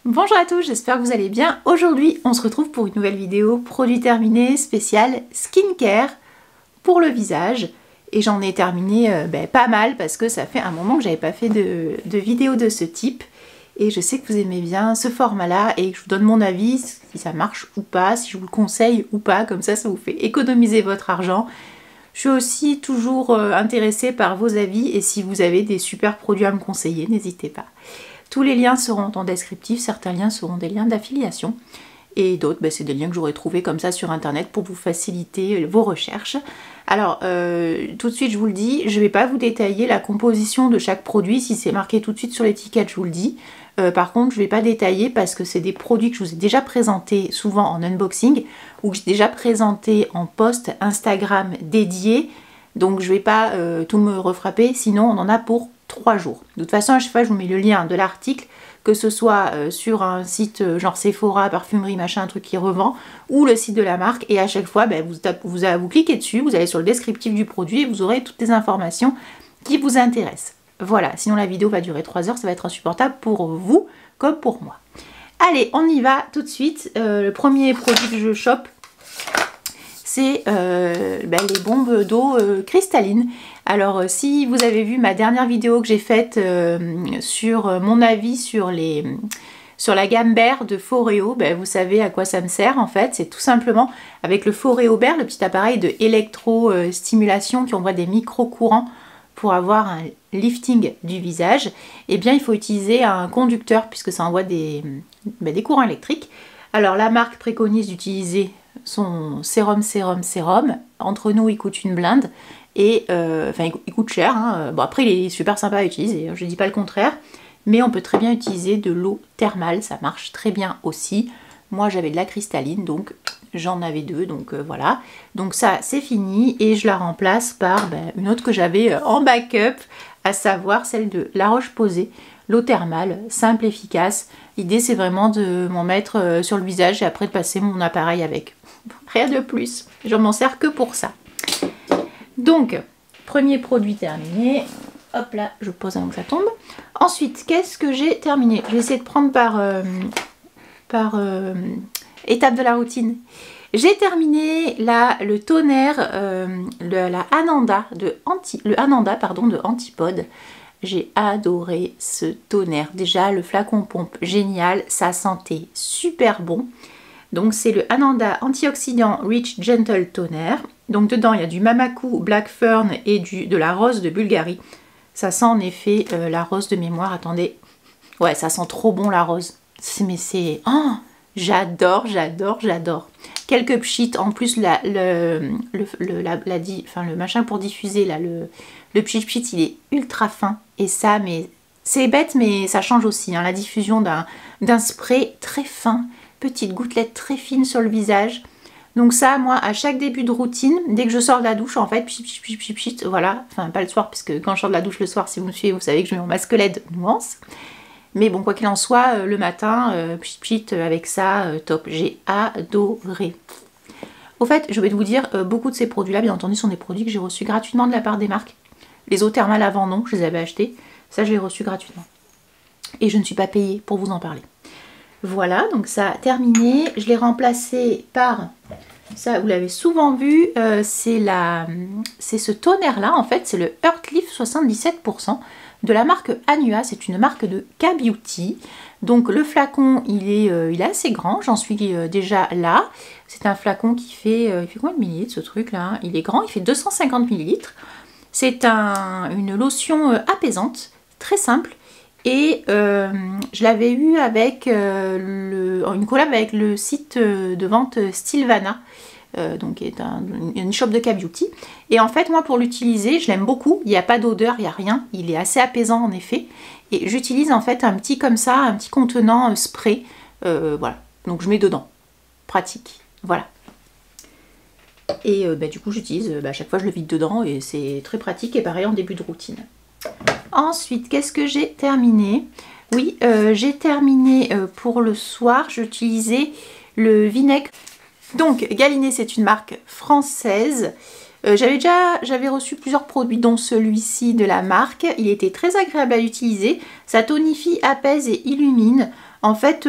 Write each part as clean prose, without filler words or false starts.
Bonjour à tous, j'espère que vous allez bien. Aujourd'hui, on se retrouve pour une nouvelle vidéo produit terminé spécial skincare pour le visage. Et j'en ai terminé pas mal parce que ça fait un moment que j'avais pas fait de vidéo de ce type. Et je sais que vous aimez bien ce format-là et que je vous donne mon avis, si ça marche ou pas, si je vous le conseille ou pas, comme ça vous fait économiser votre argent. Je suis aussi toujours intéressée par vos avis et si vous avez des super produits à me conseiller, n'hésitez pas. Tous les liens seront en descriptif, certains liens seront des liens d'affiliation et d'autres, c'est des liens que j'aurais trouvés comme ça sur internet pour vous faciliter vos recherches. Alors, tout de suite je vous le dis, je ne vais pas vous détailler la composition de chaque produit, si c'est marqué tout de suite sur l'étiquette je vous le dis. Par contre, je ne vais pas détailler parce que c'est des produits que je vous ai déjà présentés souvent en unboxing ou que j'ai déjà présenté en post Instagram dédié. Donc je ne vais pas tout me refrapper, sinon on en a pour 3 jours. De toute façon, à chaque fois, je vous mets le lien de l'article, que ce soit sur un site genre Sephora, parfumerie, machin, un truc qui revend, ou le site de la marque. Et à chaque fois, vous cliquez dessus, vous allez sur le descriptif du produit et vous aurez toutes les informations qui vous intéressent. Voilà, sinon la vidéo va durer 3 heures, ça va être insupportable pour vous comme pour moi. Allez, on y va tout de suite. Le premier produit que je chope, c'est les bombes d'eau cristallines. Alors si vous avez vu ma dernière vidéo que j'ai faite sur mon avis sur la gamme Bear de Foreo, vous savez à quoi ça me sert en fait. C'est tout simplement avec le Foreo Bear, le petit appareil de électro-stimulation qui envoie des micro-courants pour avoir un lifting du visage. Et bien il faut utiliser un conducteur puisque ça envoie des courants électriques. Alors la marque préconise d'utiliser son sérum. Entre nous il coûte une blinde et il coûte cher hein. Bon après il est super sympa à utiliser, je dis pas le contraire, mais on peut très bien utiliser de l'eau thermale, ça marche très bien aussi. Moi j'avais de la cristalline donc j'en avais deux, donc voilà. Donc ça c'est fini et je la remplace par une autre que j'avais en backup, à savoir celle de La Roche-Posay, l'eau thermale, simple, efficace. L'idée c'est vraiment de m'en mettre sur le visage et après de passer mon appareil avec. Rien de plus, je m'en sers que pour ça. Donc, premier produit terminé. Hop là, je pose avant que ça tombe. Ensuite, qu'est-ce que j'ai terminé? Je vais essayer de prendre par étape de la routine. J'ai terminé là le tonnerre, la Ananda de Antipode. J'ai adoré ce tonnerre. Déjà, le flacon pompe, génial. Ça sentait super bon. Donc, c'est le Ananda Antioxydant Rich Gentle Toner. Donc, dedans, il y a du Mamakou Black Fern et de la rose de Bulgarie. Ça sent en effet la rose de mémoire. Attendez. Ouais, ça sent trop bon la rose. Mais c'est... Oh, j'adore. Quelques pchits. En plus, le machin pour diffuser, là, le pchit, il est ultra fin. Et ça, mais c'est bête, mais ça change aussi. Hein, la diffusion d'un spray très fin. Petite gouttelette très fine sur le visage. Donc ça, moi, à chaque début de routine, dès que je sors de la douche, en fait, pchit, voilà. Enfin, pas le soir, parce que quand je sors de la douche le soir, si vous me suivez, vous savez que je mets mon masque LED nuance. Mais bon, quoi qu'il en soit, le matin, pchit, avec ça, top. J'ai adoré. Au fait, je vais vous dire, beaucoup de ces produits-là, bien entendu, sont des produits que j'ai reçus gratuitement de la part des marques. Les eaux thermales avant, non, je les avais achetés. Ça, je les ai reçus gratuitement. Et je ne suis pas payée pour vous en parler. Voilà, donc ça a terminé. Je l'ai remplacé par, ça vous l'avez souvent vu, c'est ce tonnerre-là, en fait, c'est le Earthleaf 77% de la marque Anua. C'est une marque de K-Beauty. Donc le flacon, il est assez grand, j'en suis déjà là. C'est un flacon qui fait, il fait combien de millilitres ce truc-là? Il est grand, il fait 250 millilitres. C'est une lotion apaisante, très simple. Et je l'avais eu avec une collab avec le site de vente Stilvana, donc qui est une shop de K-Beauty. Et en fait, moi pour l'utiliser, je l'aime beaucoup. Il n'y a pas d'odeur, il n'y a rien. Il est assez apaisant en effet. Et j'utilise en fait un petit comme ça, un petit contenant spray. Voilà, donc je mets dedans. Pratique, voilà. Et du coup j'utilise, à chaque fois je le vide dedans et c'est très pratique et pareil en début de routine. Ensuite, qu'est-ce que j'ai terminé? Oui, j'ai terminé pour le soir, j'utilisais le vinaigre. Donc, Galiné, c'est une marque française. J'avais reçu plusieurs produits, dont celui-ci de la marque. Il était très agréable à utiliser. Ça tonifie, apaise et illumine. En fait,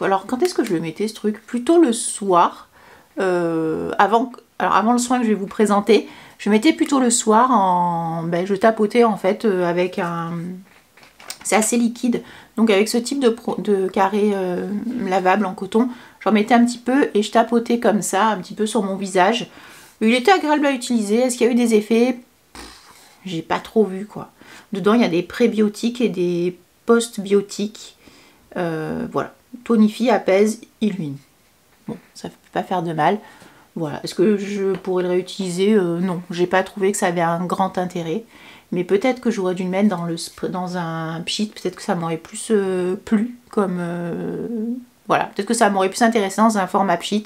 alors quand est-ce que je le mettais ce truc? Plutôt le soir, avant le soin que je vais vous présenter. Je mettais plutôt le soir, je tapotais en fait avec un... C'est assez liquide, donc avec ce type de carré lavable en coton, j'en mettais un petit peu et je tapotais comme ça, un petit peu sur mon visage. Il était agréable à utiliser. Est-ce qu'il y a eu des effets? J'ai pas trop vu quoi. Dedans il y a des prébiotiques et des postbiotiques. Voilà, tonifie, apaise, illumine. Bon, ça ne peut pas faire de mal. Voilà, est-ce que je pourrais le réutiliser? Non, j'ai pas trouvé que ça avait un grand intérêt. Mais peut-être que j'aurais dû le mettre dans un pchit, peut-être que ça m'aurait plus plu, comme... voilà, peut-être que ça m'aurait plus intéressé dans un format pchit.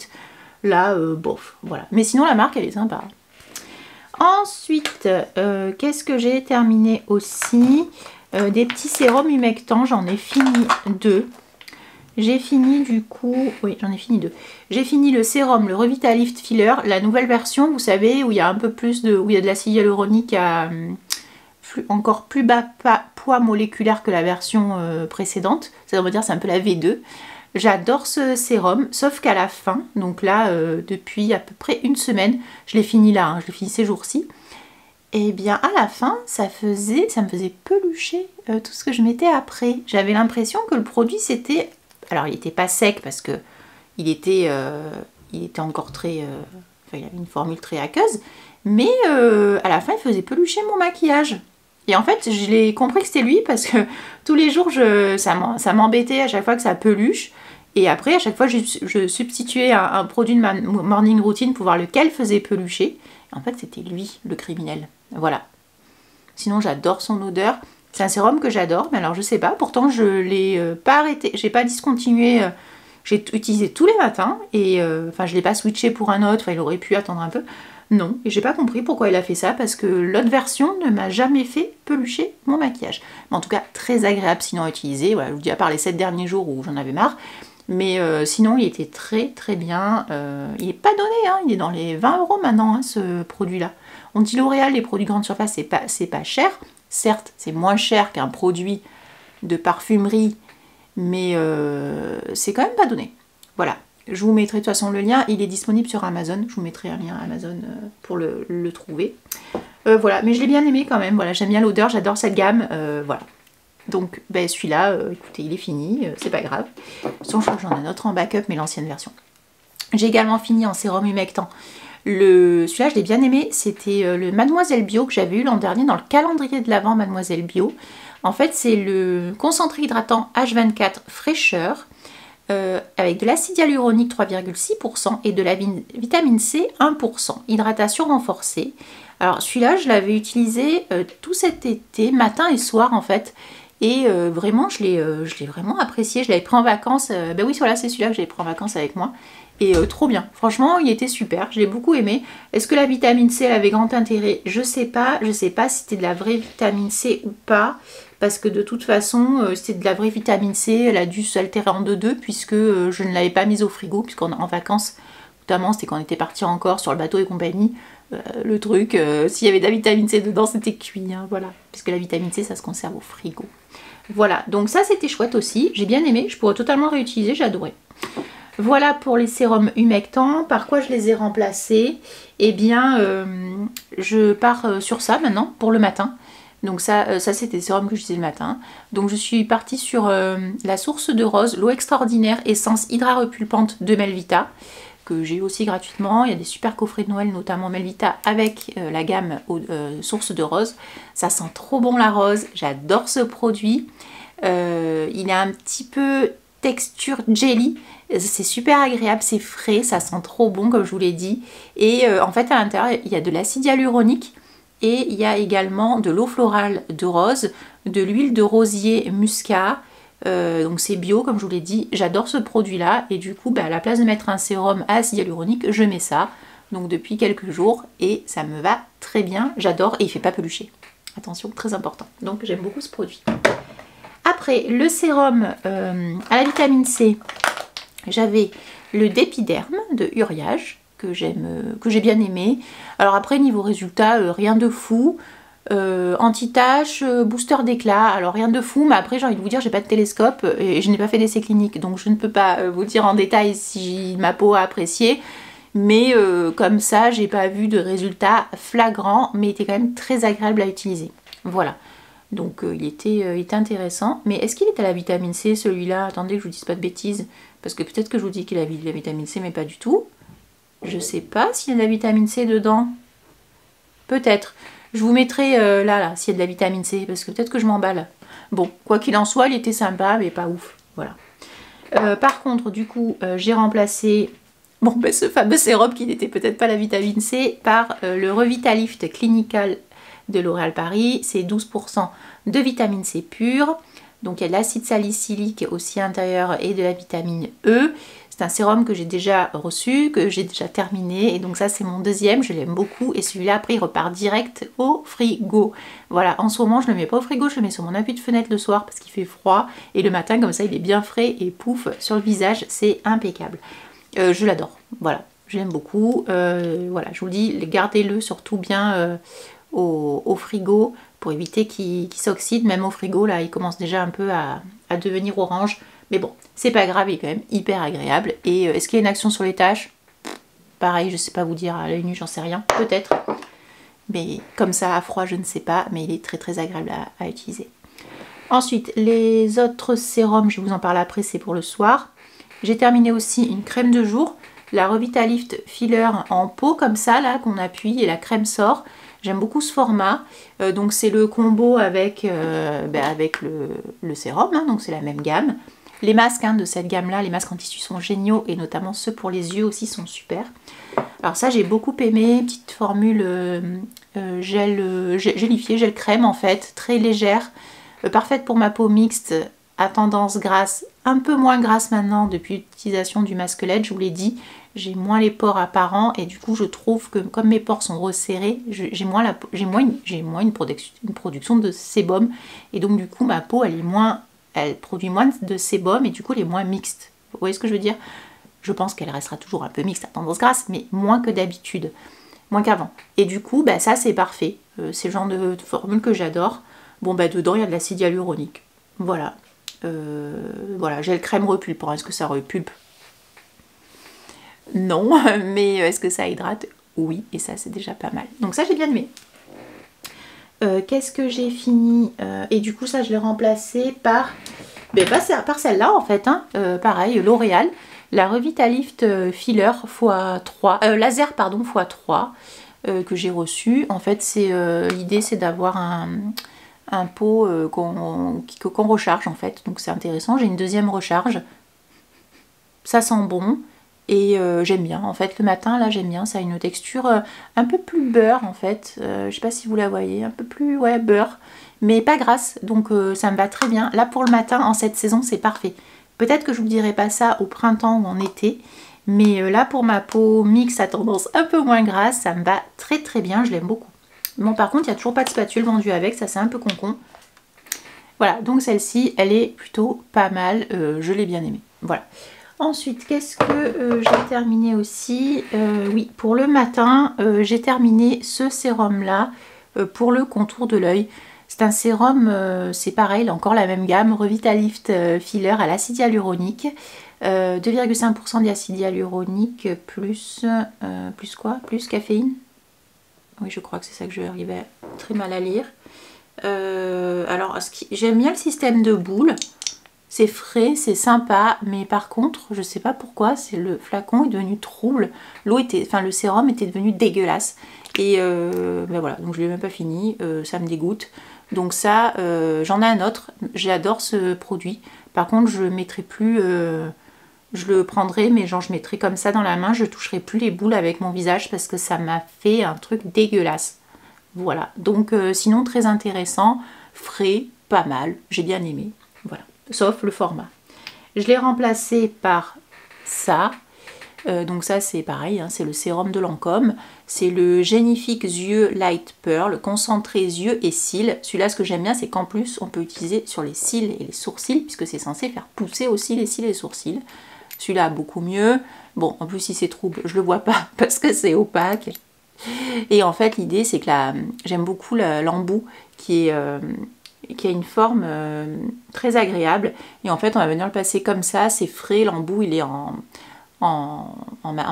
Là, bof, voilà. Mais sinon, la marque, elle est sympa. Ensuite, qu'est-ce que j'ai terminé aussi? Des petits sérums humectants, j'en ai fini 2. J'ai fini du coup, oui j'en ai fini 2. J'ai fini le sérum, le Revitalift Filler, la nouvelle version, vous savez, où il y a un peu plus de, où il y a de l'acide hyaluronique à encore plus bas poids moléculaire que la version précédente. Ça veut dire c'est un peu la V2. J'adore ce sérum, sauf qu'à la fin, donc là depuis à peu près une semaine, je l'ai fini là, hein, je l'ai fini ces jours-ci. Et bien à la fin, ça me faisait pelucher tout ce que je mettais après. J'avais l'impression que le produit c'était... Alors il n'était pas sec parce que il était encore très... enfin il avait une formule très aqueuse. Mais à la fin il faisait pelucher mon maquillage. Et en fait je l'ai compris que c'était lui parce que tous les jours ça m'embêtait à chaque fois que ça peluche. Et après à chaque fois je substituais un produit de ma morning routine pour voir lequel faisait pelucher. Et en fait c'était lui le criminel. Voilà. Sinon j'adore son odeur. C'est un sérum que j'adore, mais alors je sais pas, pourtant je l'ai pas arrêté, j'ai pas discontinué, j'ai utilisé tous les matins, et enfin je l'ai pas switché pour un autre, enfin il aurait pu attendre un peu, non, et j'ai pas compris pourquoi il a fait ça, parce que l'autre version ne m'a jamais fait pelucher mon maquillage. Mais en tout cas, très agréable sinon à utiliser, voilà, je vous dis à part les 7 derniers jours où j'en avais marre, mais sinon il était très très bien, il est pas donné, hein, il est dans les 20 € maintenant, hein, ce produit-là. On dit L'Oréal, les produits grande surface, c'est pas cher. Certes, c'est moins cher qu'un produit de parfumerie, mais c'est quand même pas donné. Voilà, je vous mettrai de toute façon le lien, il est disponible sur Amazon, je vous mettrai un lien Amazon pour le trouver. Voilà, mais je l'ai bien aimé quand même, voilà, j'aime bien l'odeur, j'adore cette gamme, voilà. Donc ben, celui-là, écoutez, il est fini, c'est pas grave. J'en ai un autre en backup, mais l'ancienne version. J'ai également fini en sérum humectant. Celui-là, je l'ai bien aimé, c'était le Mademoiselle Bio que j'avais eu l'an dernier dans le calendrier de l'Avent Mademoiselle Bio. En fait, c'est le concentré hydratant H24 fraîcheur avec de l'acide hyaluronique 3,6% et de la vitamine C 1%. Hydratation renforcée. Alors celui-là, je l'avais utilisé tout cet été, matin et soir en fait. Et vraiment, je l'ai vraiment apprécié. Je l'avais pris en vacances. Ben oui, voilà, c'est celui-là que j'avais pris en vacances avec moi. Et trop bien. Franchement, il était super. Je l'ai beaucoup aimé. Est-ce que la vitamine C elle avait grand intérêt? Je sais pas. Je sais pas si c'était de la vraie vitamine C ou pas. Parce que de toute façon, c'était de la vraie vitamine C. Elle a dû s'altérer en deux puisque je ne l'avais pas mise au frigo. Puisqu'en vacances, notamment, c'était quand on était parti encore sur le bateau et compagnie. Le truc, s'il y avait de la vitamine C dedans, c'était cuit. Hein, voilà. Puisque la vitamine C, ça se conserve au frigo. Voilà. Donc ça, c'était chouette aussi. J'ai bien aimé. Je pourrais totalement réutiliser. J'ai adoré. Voilà pour les sérums humectants. Par quoi je les ai remplacés? Eh bien, je pars sur ça maintenant pour le matin. Donc ça c'était des sérums que j'utilisais le matin. Donc je suis partie sur la source de rose, l'eau extraordinaire, essence hydra repulpante de Melvita, que j'ai eu aussi gratuitement. Il y a des super coffrets de Noël, notamment Melvita avec la gamme source de rose. Ça sent trop bon la rose. J'adore ce produit. Il a un petit peu texture jelly. C'est super agréable, c'est frais, ça sent trop bon comme je vous l'ai dit. Et en fait à l'intérieur il y a de l'acide hyaluronique et il y a également de l'eau florale de rose, de l'huile de rosier muscat. Donc c'est bio comme je vous l'ai dit. J'adore ce produit là et du coup à la place de mettre un sérum à acide hyaluronique, je mets ça. Donc depuis quelques jours et ça me va très bien. J'adore et il ne fait pas pelucher. Attention, très important. Donc j'aime beaucoup ce produit. Après le sérum à la vitamine C. J'avais le Dépiderme de Uriage que j'ai bien aimé. Alors après niveau résultat, rien de fou. anti-tache, booster d'éclat, alors rien de fou, mais après j'ai envie de vous dire, j'ai pas de télescope et je n'ai pas fait d'essai clinique, donc je ne peux pas vous dire en détail si ma peau a apprécié, mais comme ça j'ai pas vu de résultat flagrant, mais il était quand même très agréable à utiliser. Voilà, donc il était intéressant, mais est-ce qu'il est à la vitamine C celui-là? Attendez que je vous dise pas de bêtises, parce que peut-être que je vous dis qu'il a de la vitamine C, mais pas du tout. Je sais pas s'il y a de la vitamine C dedans, peut-être. Je vous mettrai là, s'il y a de la vitamine C, parce que peut-être que je m'emballe. Bon, quoi qu'il en soit, il était sympa, mais pas ouf. Voilà. Par contre, du coup, j'ai remplacé ce fameux sérum qui n'était peut-être pas la vitamine C par le Revitalift Clinical de L'Oréal Paris. C'est 12% de vitamine C pure. Donc il y a de l'acide salicylique aussi à l'intérieur et de la vitamine E. C'est un sérum que j'ai déjà reçu, que j'ai déjà terminé. Et donc ça c'est mon deuxième, je l'aime beaucoup. Et celui-là après il repart direct au frigo. Voilà, en ce moment je ne le mets pas au frigo, je le mets sur mon appui de fenêtre le soir parce qu'il fait froid. Et le matin comme ça il est bien frais et pouf sur le visage, c'est impeccable. Je l'adore, voilà, je l'aime beaucoup. Voilà, je vous le dis, gardez-le surtout bien au frigo pour éviter qu'il s'oxyde. Même au frigo là il commence déjà un peu à devenir orange. Mais bon, c'est pas grave, il est quand même hyper agréable. Et est-ce qu'il y a une action sur les taches? Pareil, je sais pas vous dire à l'œil nu, j'en sais rien, peut-être. Mais comme ça, à froid, je ne sais pas, mais il est très très agréable à utiliser. Ensuite, les autres sérums, je vous en parle après, c'est pour le soir. J'ai terminé aussi une crème de jour, la Revitalift Filler en pot comme ça, là, qu'on appuie et la crème sort. J'aime beaucoup ce format, donc c'est le combo avec le sérum, hein, donc c'est la même gamme. Les masques de cette gamme-là, les masques en tissu sont géniaux et notamment ceux pour les yeux aussi sont super. Alors ça j'ai beaucoup aimé, petite formule gélifié, gel crème en fait, très légère, parfaite pour ma peau mixte à tendance grasse, un peu moins grasse maintenant depuis l'utilisation du masque LED, je vous l'ai dit. J'ai moins les pores apparents et du coup je trouve que comme mes pores sont resserrés, j'ai moins une production de sébum et donc du coup ma peau elle produit moins de sébum et du coup elle est moins mixte. Vous voyez ce que je veux dire? Je pense qu'elle restera toujours un peu mixte à tendance grasse, mais moins que d'habitude, moins qu'avant. Et du coup ça c'est parfait, c'est le genre de formule que j'adore. Bon dedans il y a de l'acide hyaluronique, voilà. Voilà, gel crème repulpant, est-ce que ça repulpe? Non, mais est-ce que ça hydrate? Oui, et ça c'est déjà pas mal. Donc ça j'ai bien aimé. Qu'est-ce que j'ai fini? Et du coup ça je l'ai remplacé par celle-là en fait, hein. Pareil, L'Oréal, la Revitalift Filler x3, laser pardon x3 que j'ai reçu. En fait l'idée c'est d'avoir un pot qu'on recharge en fait, donc c'est intéressant. J'ai une deuxième recharge, ça sent bon. Et j'aime bien, en fait le matin là j'aime bien, ça a une texture un peu plus beurre en fait, je sais pas si vous la voyez, un peu plus beurre, mais pas grasse, donc ça me va très bien. Là pour le matin en cette saison c'est parfait. Peut-être que je vous dirai pas ça au printemps ou en été, mais là pour ma peau mixte à tendance un peu moins grasse, ça me va très très bien, je l'aime beaucoup. Bon par contre il n'y a toujours pas de spatule vendue avec, ça c'est un peu concon. Voilà, donc celle-ci elle est plutôt pas mal, je l'ai bien aimée, voilà. Ensuite, qu'est-ce que j'ai terminé aussi? Oui, pour le matin, j'ai terminé ce sérum-là pour le contour de l'œil. C'est un sérum, c'est pareil, encore la même gamme, Revitalift Filler à l'acide hyaluronique. 2,5% d'acide hyaluronique plus quoi? Plus caféine? Oui, je crois que c'est ça que je vais arriver très mal à lire. Alors, j'aime bien le système de boules. C'est frais, c'est sympa, mais par contre, je sais pas pourquoi, le flacon est devenu trouble. Le sérum était devenu dégueulasse. Et voilà, donc je l'ai même pas fini, ça me dégoûte. Donc ça, j'en ai un autre, j'adore ce produit. Par contre, je mettrai plus, je le prendrai, mais genre je mettrai comme ça dans la main, je toucherai plus les boules avec mon visage parce que ça m'a fait un truc dégueulasse. Voilà, donc sinon très intéressant, frais, pas mal, j'ai bien aimé, voilà. Sauf le format. Je l'ai remplacé par ça. Donc ça c'est pareil, hein, c'est le sérum de Lancôme. C'est le Génifique Yeux Light Pearl, concentré yeux et cils. Celui-là ce que j'aime bien c'est qu'en plus on peut l'utiliser sur les cils et les sourcils puisque c'est censé faire pousser aussi les cils et les sourcils. Celui-là beaucoup mieux. Bon en plus si c'est trouble je le vois pas parce que c'est opaque. Et en fait, l'idée, c'est que j'aime beaucoup l'embout qui a une forme très agréable. Et en fait, on va venir le passer comme ça, c'est frais, l'embout, il est en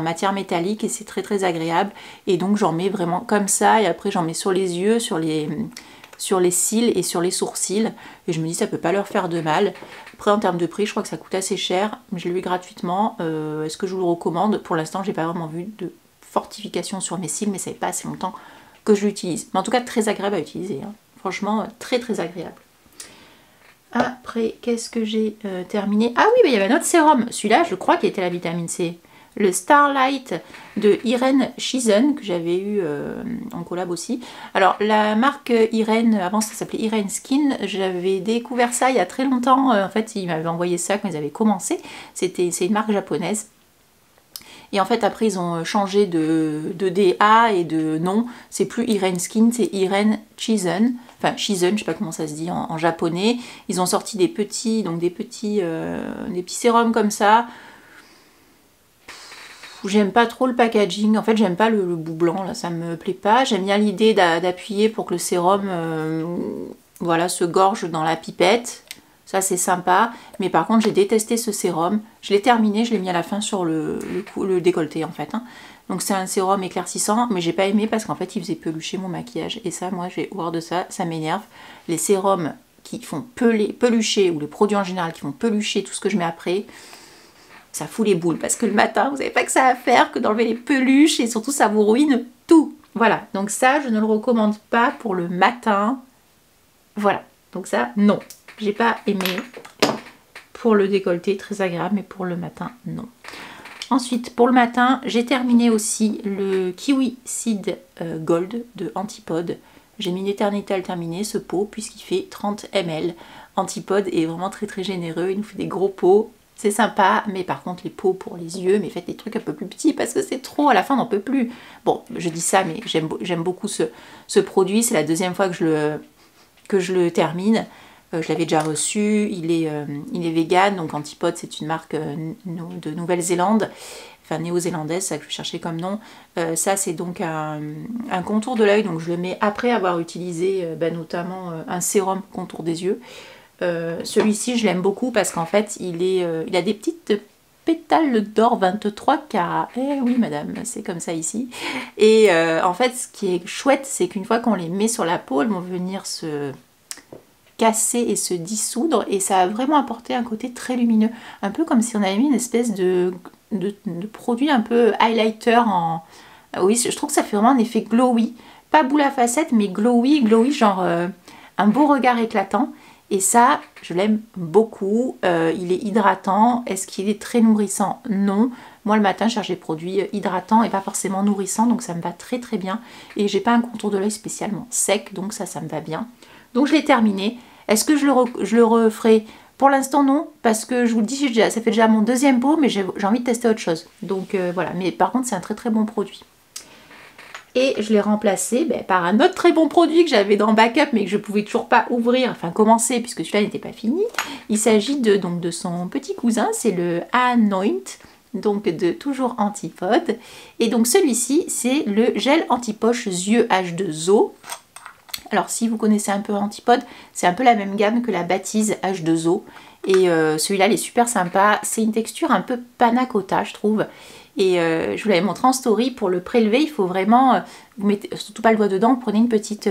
matière métallique et c'est très très agréable. Et donc, j'en mets vraiment comme ça. Et après, j'en mets sur les yeux, sur les cils et sur les sourcils. Et je me dis, ça peut pas leur faire de mal. Après, en termes de prix, je crois que ça coûte assez cher. Je l'ai eu gratuitement. Est-ce que je vous le recommande? Pour l'instant, j'ai pas vraiment vu de fortification sur mes cils, mais ça fait pas assez longtemps que je l'utilise. Mais en tout cas, très agréable à utiliser. Hein. Franchement, très très agréable. Après, qu'est-ce que j'ai terminé? Ah oui, il y avait un autre sérum. Celui-là, je crois qu'il était la vitamine C. Le Starlight de Irene Shisen, que j'avais eu en collab aussi. Alors, la marque Irene, avant ça s'appelait Irene Skin, j'avais découvert ça il y a très longtemps. En fait, ils m'avaient envoyé ça quand ils avaient commencé. C'est une marque japonaise. Et en fait, après, ils ont changé de DA et de nom. C'est plus Irene Skin, c'est Irene Shisen. Enfin, Shisen, je sais pas comment ça se dit en japonais. Ils ont sorti des petits sérums comme ça. J'aime pas trop le packaging. En fait, j'aime pas le bout blanc, là, ça me plaît pas. J'aime bien l'idée d'appuyer pour que le sérum voilà, se gorge dans la pipette. Ça, c'est sympa. Mais par contre, j'ai détesté ce sérum. Je l'ai terminé, je l'ai mis à la fin sur le décolleté, en fait. Hein. Donc, c'est un sérum éclaircissant, mais j'ai pas aimé parce qu'en fait, il faisait pelucher mon maquillage. Et ça, moi, j'ai horreur de ça. Ça m'énerve. Les sérums qui font pelucher, ou les produits en général qui font pelucher tout ce que je mets après, ça fout les boules. Parce que le matin, vous n'avez pas que ça à faire que d'enlever les peluches. Et surtout, ça vous ruine tout. Voilà. Donc ça, je ne le recommande pas pour le matin. Voilà. Donc ça, non. J'ai pas aimé. Pour le décolleté, très agréable, mais pour le matin, non. Ensuite, pour le matin, j'ai terminé aussi le Kiwi Seed Gold de Antipode. J'ai mis une éternité à le terminer, ce pot, puisqu'il fait 30 ml. Antipode est vraiment très très généreux, il nous fait des gros pots. C'est sympa, mais par contre les pots pour les yeux, mais faites des trucs un peu plus petits parce que c'est trop, à la fin on n'en peut plus. Bon, je dis ça, mais j'aime beaucoup ce produit, c'est la deuxième fois que je le termine. Je l'avais déjà reçu, il est vegan, donc Antipode c'est une marque de Nouvelle-Zélande, enfin néo-zélandaise, c'est ça que je cherchais comme nom. Ça c'est donc un contour de l'œil, donc je le mets après avoir utilisé notamment un sérum contour des yeux. Celui-ci je l'aime beaucoup parce qu'en fait il a des petites pétales d'or 23 carats. Eh oui madame, c'est comme ça ici. Et en fait ce qui est chouette c'est qu'une fois qu'on les met sur la peau, elles vont venir se casser et se dissoudre et ça a vraiment apporté un côté très lumineux, un peu comme si on avait mis une espèce de produit un peu highlighter en... Oui, je trouve que ça fait vraiment un effet glowy, pas boule à facettes mais glowy genre un beau regard éclatant. Et ça, je l'aime beaucoup. Il est hydratant. Est-ce qu'il est très nourrissant? Non. Moi, le matin, je cherche des produits hydratants et pas forcément nourrissants. Donc, ça me va très très bien. Et j'ai pas un contour de l'œil spécialement sec. Donc, ça me va bien. Donc, je l'ai terminé. Est-ce que je le referai? Pour l'instant, non. Parce que je vous le dis, ça fait déjà mon deuxième pot. Mais j'ai envie de tester autre chose. Donc, voilà. Mais par contre, c'est un très très bon produit. Et je l'ai remplacé par un autre très bon produit que j'avais dans Backup mais que je ne pouvais toujours pas ouvrir, enfin commencer puisque celui-là n'était pas fini. Il s'agit de son petit cousin, c'est le Anoint, donc de toujours Antipode. Et donc celui-ci, c'est le gel anti-poche yeux H2O. Alors si vous connaissez un peu Antipode, c'est un peu la même gamme que la Bâtise H2O. Et celui-là, il est super sympa. C'est une texture un peu panna cotta, je trouve. Et je vous l'avais montré en story, pour le prélever, il faut vraiment, vous mettez surtout pas le doigt dedans, vous prenez une petite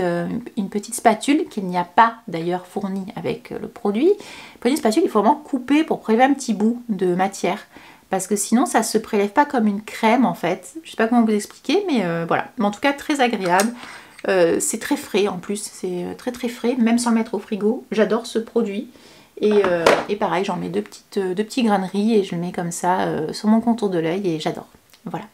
spatule, qu'il n'y a pas d'ailleurs fournie avec le produit. Prenez une spatule, il faut vraiment couper pour prélever un petit bout de matière, parce que sinon ça se prélève pas comme une crème en fait. Je sais pas comment vous expliquer, mais voilà. Mais en tout cas très agréable, c'est très frais en plus, c'est très très frais, même sans le mettre au frigo. J'adore ce produit. Et pareil, j'en mets deux petits grains de riz et je le mets comme ça sur mon contour de l'œil et j'adore. Voilà.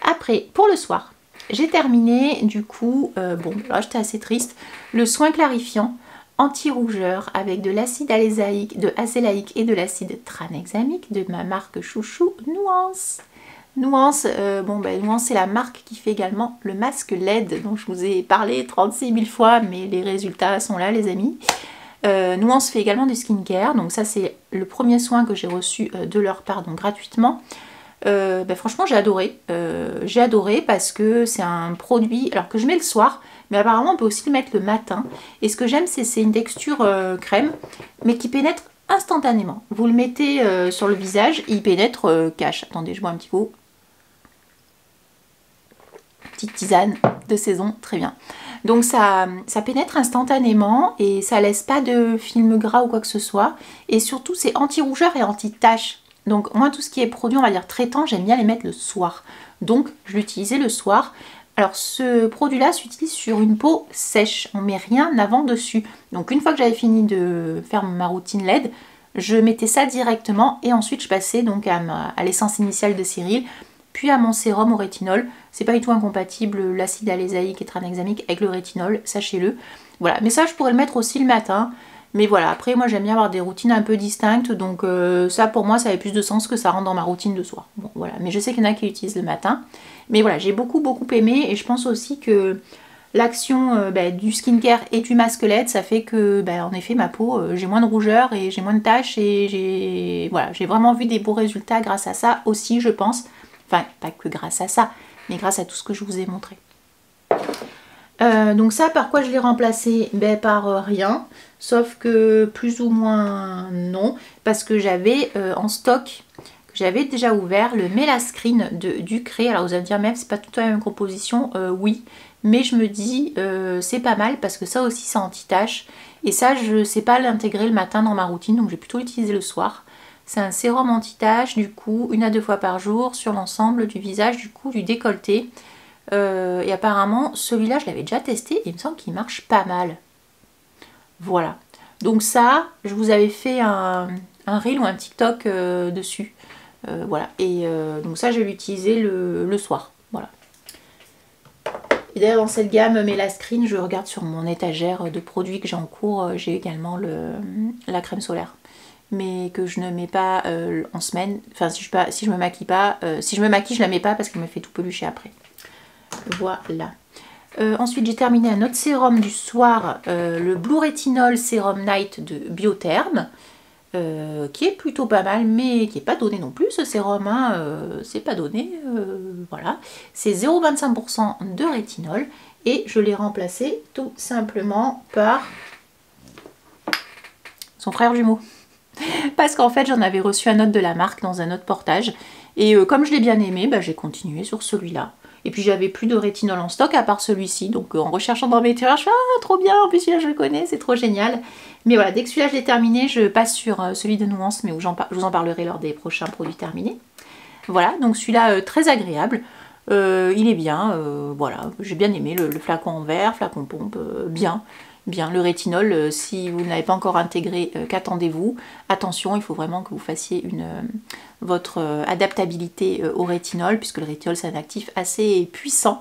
Après, pour le soir, j'ai terminé du coup, bon là j'étais assez triste, le soin clarifiant anti-rougeur avec de l'acide azélaïque et de l'acide tranexamique de ma marque chouchou Nuance. Nuance, Nuance c'est la marque qui fait également le masque LED dont je vous ai parlé 36 000 fois, mais les résultats sont là les amis. Nuance fait également du skincare, donc ça c'est le premier soin que j'ai reçu de leur part, donc gratuitement. Franchement j'ai adoré. J'ai adoré parce que c'est un produit alors que je mets le soir, mais apparemment on peut aussi le mettre le matin. Et ce que j'aime c'est une texture crème, mais qui pénètre instantanément. Vous le mettez sur le visage, il pénètre cash. Attendez, je bois un petit coup. Petite tisane de saison, très bien. Donc ça pénètre instantanément et ça laisse pas de film gras ou quoi que ce soit. Et surtout c'est anti-rougeur et anti-tache. Donc moi tout ce qui est produit on va dire traitant, j'aime bien les mettre le soir. Donc je l'utilisais le soir. Alors ce produit là s'utilise sur une peau sèche, on met rien avant dessus. Donc une fois que j'avais fini de faire ma routine LED, je mettais ça directement et ensuite je passais donc à l'essence initiale de Cyril, puis à mon sérum au rétinol. C'est pas du tout incompatible l'acide alésaïque et tranexamique avec le rétinol, sachez-le. Voilà, mais ça je pourrais le mettre aussi le matin. Mais voilà, après moi j'aime bien avoir des routines un peu distinctes, donc ça pour moi ça avait plus de sens que ça rentre dans ma routine de soir. Bon voilà, mais je sais qu'il y en a qui l'utilisent le matin. Mais voilà, j'ai beaucoup aimé et je pense aussi que l'action du skincare et du masque LED, ça fait que en effet ma peau, j'ai moins de rougeur et j'ai moins de taches et j'ai vraiment vu des beaux résultats grâce à ça aussi je pense. Enfin pas que grâce à ça, mais grâce à tout ce que je vous ai montré. Donc ça par quoi je l'ai remplacé? Par rien, sauf que plus ou moins non, parce que j'avais en stock, que j'avais déjà ouvert, le Melascreen de Ducré. Alors vous allez me dire même c'est pas tout à la même composition, oui, mais je me dis c'est pas mal parce que ça aussi c'est anti-tache, et ça je sais pas l'intégrer le matin dans ma routine, donc je vais plutôt l'utiliser le soir. C'est un sérum anti-tache du coup 1 à 2 fois par jour sur l'ensemble du visage, du coup du décolleté. Et apparemment celui-là je l'avais déjà testé et il me semble qu'il marche pas mal. Voilà, donc ça je vous avais fait un reel ou un TikTok dessus. Voilà, et donc ça je vais l'utiliser le soir. Voilà. Et d'ailleurs dans cette gamme Melascreen, je regarde sur mon étagère de produits que j'ai en cours, j'ai également la crème solaire, mais que je ne mets pas en semaine. Enfin si je me maquille pas, si je me maquille je la mets pas parce qu'elle me fait tout pelucher après. Voilà. Ensuite j'ai terminé un autre sérum du soir, le Blue Retinol Serum Night de Biotherm, qui est plutôt pas mal, mais qui n'est pas donné non plus ce sérum, hein, c'est pas donné, voilà. C'est 0,25% de rétinol et je l'ai remplacé tout simplement par son frère jumeau. Parce qu'en fait j'en avais reçu un autre de la marque dans un autre portage, et comme je l'ai bien aimé, j'ai continué sur celui-là. Et puis j'avais plus de rétinol en stock à part celui-ci, donc en recherchant dans mes tiroirs, je fais ah trop bien, en plus celui-là je le connais, c'est trop génial. Mais voilà, dès que celui-là je l'ai terminé, je passe sur celui de Nuance, mais où je vous en parlerai lors des prochains produits terminés. Voilà, donc celui-là très agréable, il est bien, voilà, j'ai bien aimé le flacon en verre, flacon pompe, bien. Le rétinol, si vous ne l'avez pas encore intégré, qu'attendez-vous? Attention, il faut vraiment que vous fassiez votre adaptabilité au rétinol, puisque le rétinol c'est un actif assez puissant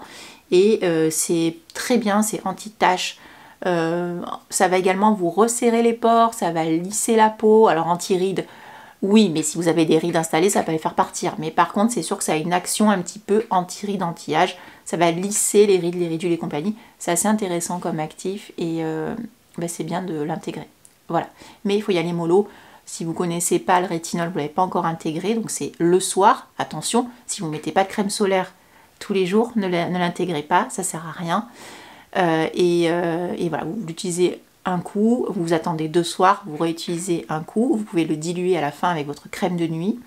et c'est très bien, c'est anti-tache. Ça va également vous resserrer les pores, ça va lisser la peau. Alors anti-rides, oui, mais si vous avez des rides installées, ça peut les faire partir. Mais par contre, c'est sûr que ça a une action un petit peu anti-rides, anti-âge. Ça va lisser les rides, les ridules et compagnie. C'est assez intéressant comme actif et c'est bien de l'intégrer. Voilà. Mais il faut y aller mollo. Si vous ne connaissez pas le rétinol, vous ne l'avez pas encore intégré, donc c'est le soir. Attention, si vous ne mettez pas de crème solaire tous les jours, ne l'intégrez pas, ça ne sert à rien. Et voilà, vous l'utilisez un coup, vous attendez 2 soirs, vous réutilisez un coup, vous pouvez le diluer à la fin avec votre crème de nuit,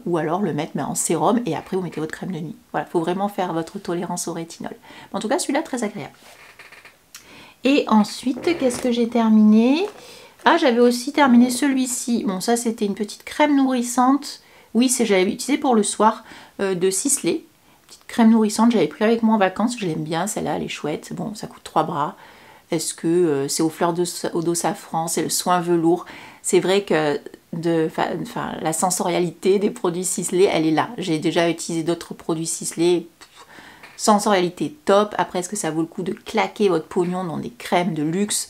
ou alors le mettre en sérum et après vous mettez votre crème de nuit. Voilà, il faut vraiment faire votre tolérance au rétinol. En tout cas, celui-là, très agréable. Et ensuite, qu'est-ce que j'ai terminé? Ah, j'avais aussi terminé celui-ci. Bon, ça, c'était une petite crème nourrissante. Oui, j'avais utilisé pour le soir, de Sisley. Petite crème nourrissante, j'avais pris avec moi en vacances. Je l'aime bien, celle-là, elle est chouette. Bon, ça coûte 3 bras. Est-ce que c'est aux fleurs d'eau safran, c'est le soin velours? C'est vrai que la sensorialité des produits Sisley, elle est là. J'ai déjà utilisé d'autres produits Sisley. Sensorialité top. Après, est-ce que ça vaut le coup de claquer votre pognon dans des crèmes de luxe?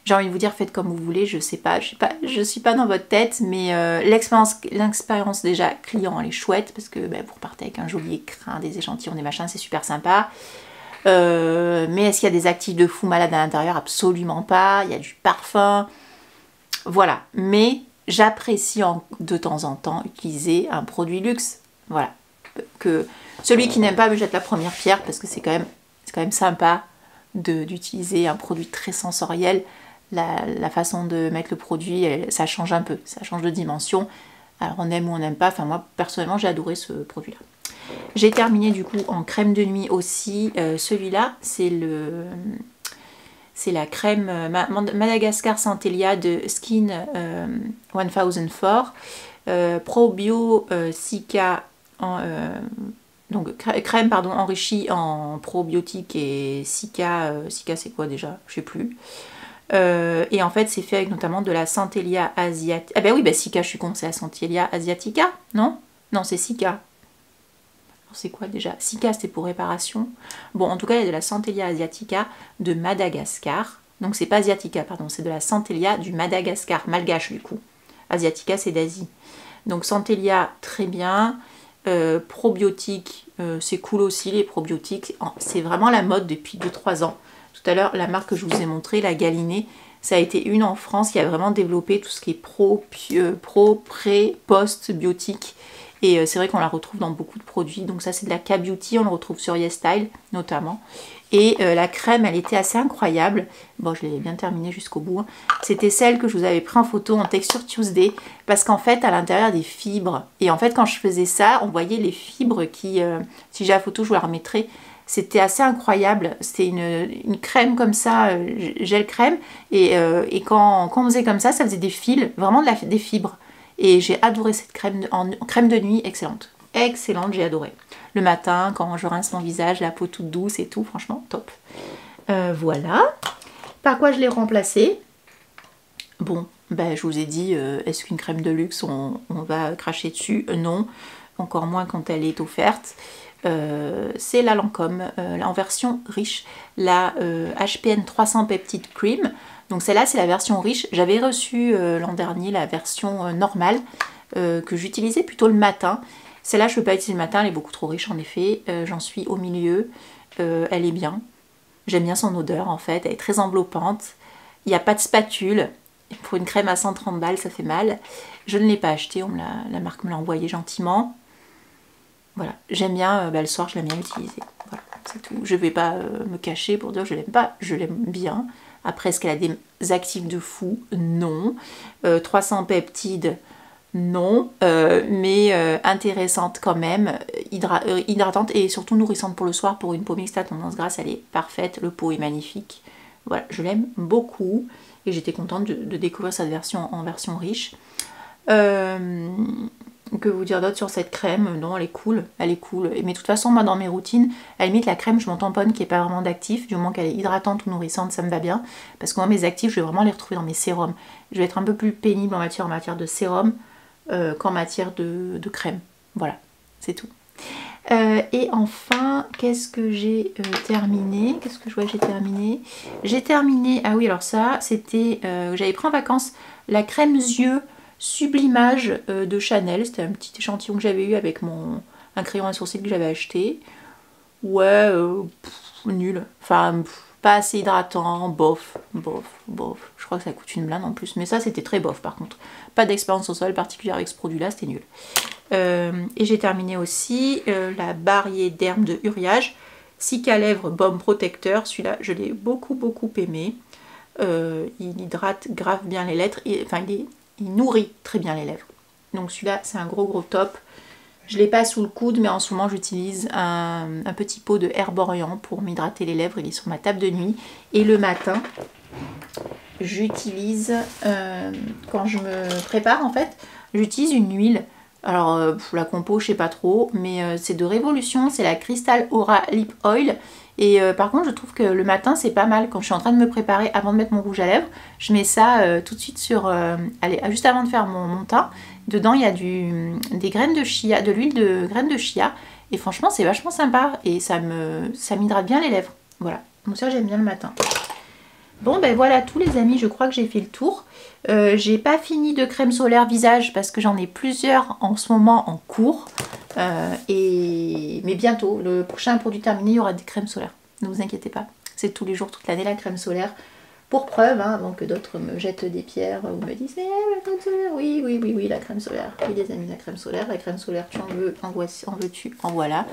J'ai envie de vous dire, faites comme vous voulez, je sais pas, je suis pas dans votre tête, mais l'expérience déjà client, elle est chouette, parce que vous repartez avec un joli écrin, des échantillons, des machins, c'est super sympa. Mais est-ce qu'il y a des actifs de fou malade à l'intérieur? Absolument pas. Il y a du parfum. Voilà. Mais j'apprécie de temps en temps utiliser un produit luxe. Voilà. Que celui qui n'aime pas me jette la première pierre, parce que c'est quand même sympa d'utiliser un produit très sensoriel. La façon de mettre le produit, ça change un peu, ça change de dimension. Alors on aime ou on n'aime pas, enfin moi personnellement j'ai adoré ce produit là. J'ai terminé du coup en crème de nuit aussi. Celui-là c'est la crème Madagascar Centellia de Skin 1004 Pro Bio Cica donc crème pardon enrichie en probiotiques et Cica. Cica c'est quoi déjà, je sais plus. Et en fait c'est fait avec notamment de la Centellia asiatica. Ah ben oui, Cica, je suis con, c'est la Centellia asiatica, non? Non, c'est Cica. C'est quoi déjà? Cica c'était pour réparation. Bon, en tout cas il y a de la Centellia asiatica de Madagascar. Donc c'est pas asiatica, pardon, c'est de la Centellia du Madagascar, malgache du coup. Asiatica c'est d'Asie. Donc Centellia très bien. Probiotiques, c'est cool aussi les probiotiques. C'est vraiment la mode depuis 2-3 ans. Tout à l'heure, la marque que je vous ai montré, la Galinée, ça a été une en France qui a vraiment développé tout ce qui est pré, post biotique. Et c'est vrai qu'on la retrouve dans beaucoup de produits. Donc ça c'est de la K-Beauty, on le retrouve sur YesStyle notamment. Et la crème, elle était assez incroyable. Bon, je l'ai bien terminée jusqu'au bout. C'était celle que je vous avais pris en photo en Texture Tuesday. Parce qu'en fait, à l'intérieur des fibres. Et en fait, quand je faisais ça, on voyait les fibres qui... si j'ai la photo, je vous la remettrai. C'était assez incroyable. C'était une crème comme ça, gel crème. Et quand on faisait comme ça faisait des fils, vraiment des fibres. Et j'ai adoré cette crème en crème de nuit, excellente. Excellente, j'ai adoré. Le matin, quand je rince mon visage, la peau toute douce et tout, franchement, top. Voilà. Par quoi je l'ai remplacée? Bon, je vous ai dit, est-ce qu'une crème de luxe, on va cracher dessus? Non, encore moins quand elle est offerte. C'est la Lancôme, en version riche, la HPN 300 Peptide Cream. Donc celle-là, c'est la version riche. J'avais reçu l'an dernier la version normale, que j'utilisais plutôt le matin. Celle-là, je ne peux pas utiliser le matin, elle est beaucoup trop riche en effet. J'en suis au milieu, elle est bien. J'aime bien son odeur en fait, elle est très enveloppante. Il n'y a pas de spatule. Pour une crème à 130 balles, ça fait mal. Je ne l'ai pas achetée, la marque me l'a envoyée gentiment. Voilà, j'aime bien, le soir je l'aime bien utiliser. Voilà, c'est tout. Je ne vais pas me cacher pour dire que je l'aime pas, je l'aime bien. Après, est-ce qu'elle a des actifs de fou? Non. 300 peptides? Non. Mais intéressante quand même, hydratante et surtout nourrissante pour le soir. Pour une peau mixte à tendance grasse, elle est parfaite. Le pot est magnifique. Voilà, je l'aime beaucoup. Et j'étais contente de découvrir cette version en version riche. Que vous dire d'autre sur cette crème? Non, elle est cool, elle est cool. Mais de toute façon, moi dans mes routines, à la limite la crème, je m'en tamponne qui n'est pas vraiment d'actif, du moment qu'elle est hydratante ou nourrissante, ça me va bien. Parce que moi mes actifs, je vais vraiment les retrouver dans mes sérums. Je vais être un peu plus pénible en matière de sérum qu'en matière de crème. Voilà, c'est tout. Et enfin, qu'est-ce que j'ai terminé? Qu'est-ce que je vois que j'ai terminé? J'ai terminé, ah oui alors ça, c'était, j'avais pris en vacances la crème yeux Sublimage de Chanel. C'était un petit échantillon que j'avais eu avec un crayon à sourcils que j'avais acheté. Ouais, nul. Enfin, pas assez hydratant, bof. Je crois que ça coûte une blinde en plus. Mais ça, c'était très bof par contre. Pas d'expérience au sol particulière avec ce produit-là, c'était nul. Et j'ai terminé aussi la barrière derme de Uriage. Cica lèvres baume protecteur. Celui-là, je l'ai beaucoup aimé. Il hydrate grave bien les lèvres. Il nourrit très bien les lèvres. Donc celui-là, c'est un gros top. Je ne l'ai pas sous le coude, mais en ce moment, j'utilise un petit pot de Herborian pour m'hydrater les lèvres. Il est sur ma table de nuit. Et le matin, j'utilise, quand je me prépare, en fait, j'utilise une huile. Alors, la compo, je sais pas trop, mais c'est de Révolution. C'est la Crystal Aura Lip Oil. Et par contre, je trouve que le matin, c'est pas mal. Quand je suis en train de me préparer, avant de mettre mon rouge à lèvres, je mets ça tout de suite sur... allez, juste avant de faire mon teint. Dedans, il y a des graines de chia, de l'huile de graines de chia. Et franchement, c'est vachement sympa. Et ça m'hydrate bien les lèvres. Voilà. Donc ça, j'aime bien le matin. Bon, ben voilà tous les amis, je crois que j'ai fait le tour. J'ai pas fini de crème solaire visage parce que j'en ai plusieurs en ce moment en cours. Mais bientôt, le prochain produit terminé, il y aura des crèmes solaires. Ne vous inquiétez pas. C'est tous les jours, toute l'année la crème solaire. Pour preuve, hein, avant que d'autres me jettent des pierres ou me disent la crème solaire, oui, oui, oui, oui, la crème solaire. Oui les amis, la crème solaire, tu en veux, en veux-tu, en voilà.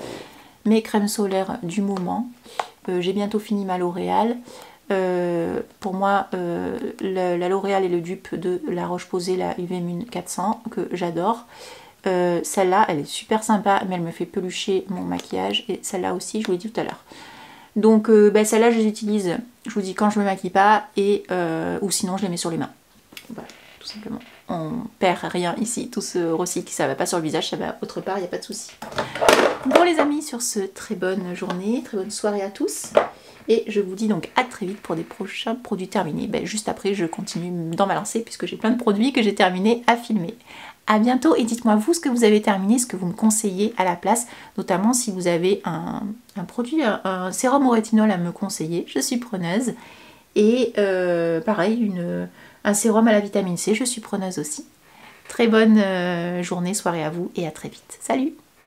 Mes crèmes solaires du moment. J'ai bientôt fini ma L'Oréal. Pour moi, la L'Oréal est le dupe de la Roche-Posay, la UV Mune 400, que j'adore. Celle-là, elle est super sympa, mais elle me fait pelucher mon maquillage. Et celle-là aussi, je vous l'ai dit tout à l'heure. Donc celle-là, je les utilise, je vous dis, quand je me maquille pas, et ou sinon je les mets sur les mains. Voilà, tout simplement. On perd rien ici, tout se recycle, ça va pas sur le visage, ça va autre part, il n'y a pas de souci. Bon les amis, sur ce, très bonne journée, très bonne soirée à tous. Et je vous dis donc à très vite pour des prochains produits terminés. Juste après, je continue dans ma lancée puisque j'ai plein de produits que j'ai terminé à filmer. A bientôt et dites-moi vous ce que vous avez terminé, ce que vous me conseillez à la place, notamment si vous avez un produit, un sérum au rétinol à me conseiller, je suis preneuse. Et pareil, un sérum à la vitamine C, je suis preneuse aussi. Très bonne journée, soirée à vous et à très vite. Salut!